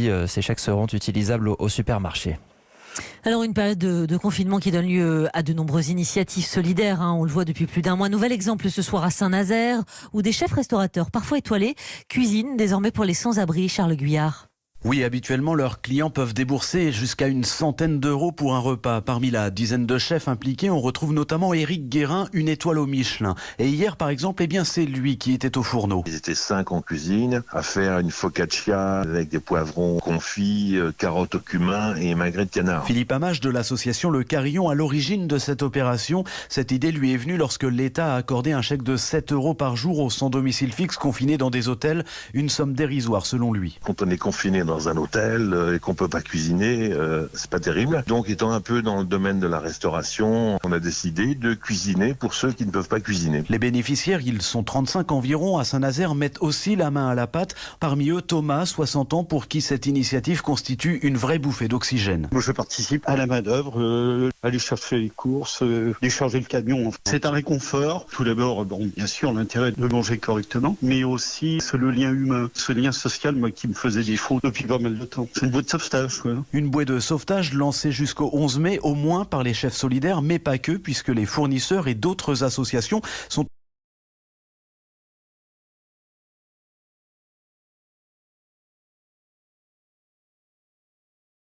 jeudi, ces chèques seront utilisables au supermarché. Alors une période de confinement qui donne lieu à de nombreuses initiatives solidaires, on le voit depuis plus d'un mois. Nouvel exemple ce soir à Saint-Nazaire, où des chefs restaurateurs, parfois étoilés, cuisinent désormais pour les sans-abri. Charles Guyard. Oui, habituellement, leurs clients peuvent débourser jusqu'à une centaine d'euros pour un repas. Parmi la dizaine de chefs impliqués, on retrouve notamment Éric Guérin, une étoile au Michelin. Et hier, par exemple, c'est lui qui était au fourneau. Ils étaient 5 en cuisine à faire une focaccia avec des poivrons confits, carottes au cumin et magret de canard. Philippe Amache de l'association Le Carillon à l'origine de cette opération. Cette idée lui est venue lorsque l'État a accordé un chèque de 7 euros par jour aux sans-domicile fixe confinés dans des hôtels. Une somme dérisoire selon lui. Quand on est confiné dans un hôtel et qu'on peut pas cuisiner, c'est pas terrible. Donc, étant un peu dans le domaine de la restauration, on a décidé de cuisiner pour ceux qui ne peuvent pas cuisiner. Les bénéficiaires, ils sont 35 environ à Saint-Nazaire, mettent aussi la main à la pâte. Parmi eux, Thomas, 60 ans, pour qui cette initiative constitue une vraie bouffée d'oxygène. Moi, je participe à la main-d'œuvre, aller chercher les courses, décharger le camion. C'est un réconfort. Tout d'abord, bien sûr, l'intérêt de manger correctement, mais aussi c'est le lien humain, ce lien social, moi, qui me faisait défaut depuis pas mal de temps. C'est une bouée de sauvetage, quoi. Une bouée de sauvetage lancée jusqu'au 11 mai, au moins par les chefs solidaires, mais pas que, puisque les fournisseurs et d'autres associations sont